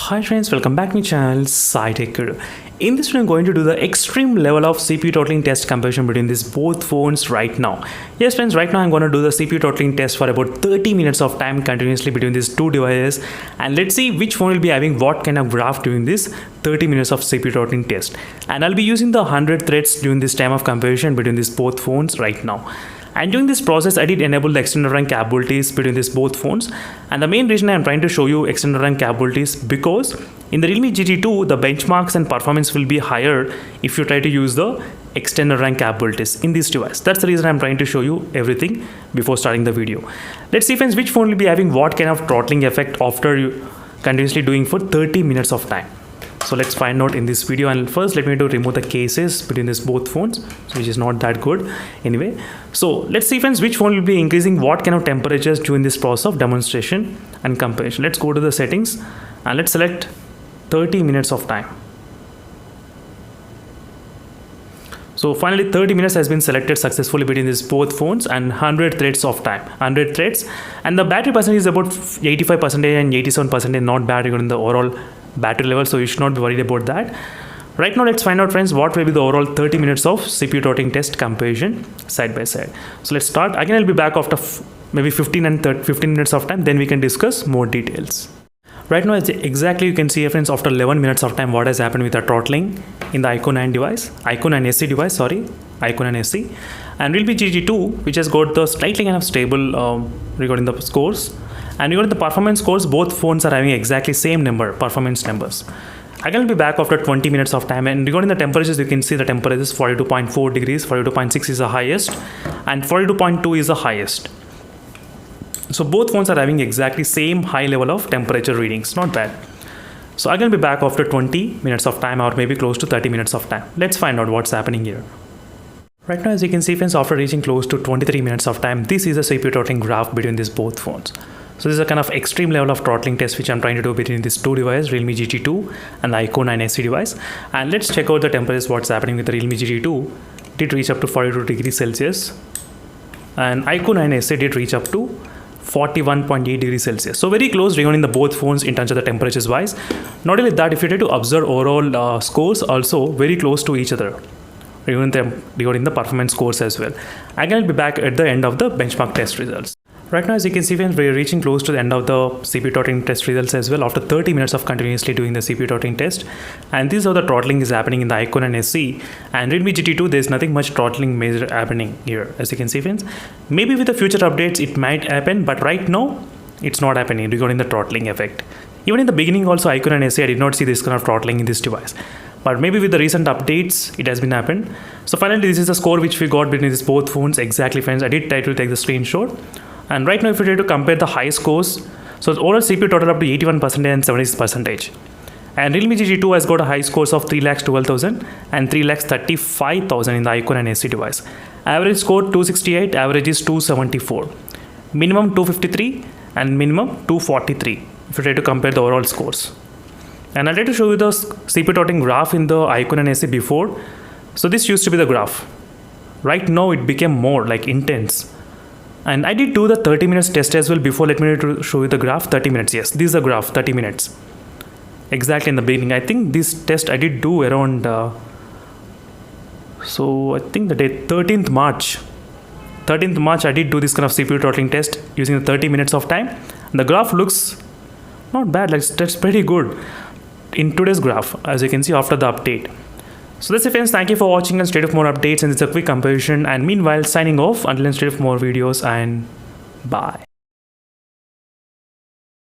Hi friends, welcome back to my channel iQOO. In this video I'm going to do the extreme level of CPU throttling test comparison between these both phones right now. Yes friends, right now I'm going to do the CPU throttling test for about 30 minutes of time continuously between these two devices, and let's see which phone will be having what kind of graph during this 30 minutes of CPU throttling test. And I'll be using the 100 threads during this time of comparison between these both phones right now. And during this process, I did enable the extended run capabilities between these both phones. And the main reason I am trying to show you extended run capabilities because in the Realme GT2, the benchmarks and performance will be higher if you try to use the extended run capabilities in this device. That's the reason I'm trying to show you everything before starting the video. Let's see friends, which phone will be having what kind of throttling effect after you continuously doing for 30 minutes of time. So let's find out in this video, and first let me remove the cases between these both phones, which is not that good anyway. So let's see friends, which phone will be increasing what kind of temperatures during this process of demonstration and comparison. Let's go to the settings and let's select 30 minutes of time. So finally 30 minutes has been selected successfully between these both phones and 100 threads of time, 100 threads, and the battery percentage is about 85% and 87%, not bad regarding the overall battery level, so you should not be worried about that. Right now let's find out friends what will be the overall 30 minutes of CPU throttling test comparison side by side. So let's start. Again, I'll be back after maybe 15 minutes of time, then we can discuss more details. Right now exactly you can see friends, after 11 minutes of time what has happened with the throttling in the iQOO 9 device, iQOO 9 SE device, iQOO 9 SE, and Realme GT2, which has got the slightly kind of stable regarding the scores. And regarding the performance scores, both phones are having exactly same number, performance numbers. Again, I'll be back after 20 minutes of time, and regarding the temperatures, you can see the temperature is 42.4 degrees, 42.6 is the highest, and 42.2 is the highest. So both phones are having exactly same high level of temperature readings, not bad. So I'm going to be back after 20 minutes of time, or maybe close to 30 minutes of time. Let's find out what's happening here. Right now, as you can see friends, after reaching close to 23 minutes of time, this is a CPU throttling graph between these both phones. So this is a kind of extreme level of throttling test which I'm trying to do between these two devices, Realme GT2 and the iQOO 9 SE device. And let's check out the temperatures, what's happening with the Realme GT2. Did reach up to 42 degrees Celsius, and iQOO 9 SE did reach up to 41.8 degrees Celsius. So very close regarding the both phones in terms of the temperatures wise. Not only that, if you try to observe overall scores, also very close to each other regarding the performance scores as well. Again, I'll be back at the end of the benchmark test results. Right now, as you can see, we're reaching close to the end of the CPU throttling test results as well after 30 minutes of continuously doing the CPU throttling test. And this is how the throttling is happening in the iQOO 9 SE. And Realme GT2, there's nothing much throttling major happening here, as you can see friends. Maybe with the future updates it might happen, but right now it's not happening regarding the throttling effect. Even in the beginning also, iQOO 9 SE, I did not see this kind of throttling in this device. But maybe with the recent updates, it has been happened. So finally, this is the score which we got between these both phones. Exactly friends, I did try to take the screenshot. And right now, if you try to compare the high scores, so the overall CPU total up to 81% and 76%. And Realme GT2 has got a high scores of 3,12,000 and 3,35,000 in the iQOO 9 SE device. Average score 268, average is 274. Minimum 253 and minimum 243 if you try to compare the overall scores. And I'll try to show you the CPU throttling graph in the iQOO 9 SE before. So this used to be the graph. Right now it became more like intense. And I did do the 30 minutes test as well before. Let me show you the graph. 30 minutes, yes, this is the graph, 30 minutes. Exactly in the beginning. I think this test I did do around, so I think the day 13th March. 13th March I did do this kind of CPU throttling test using the 30 minutes of time. And the graph looks not bad, like that's pretty good in today's graph, as you can see after the update. So that's it friends, thank you for watching and stay tuned for more updates, and it's a quick comparison, and meanwhile signing off until then stay tuned for more videos, and bye.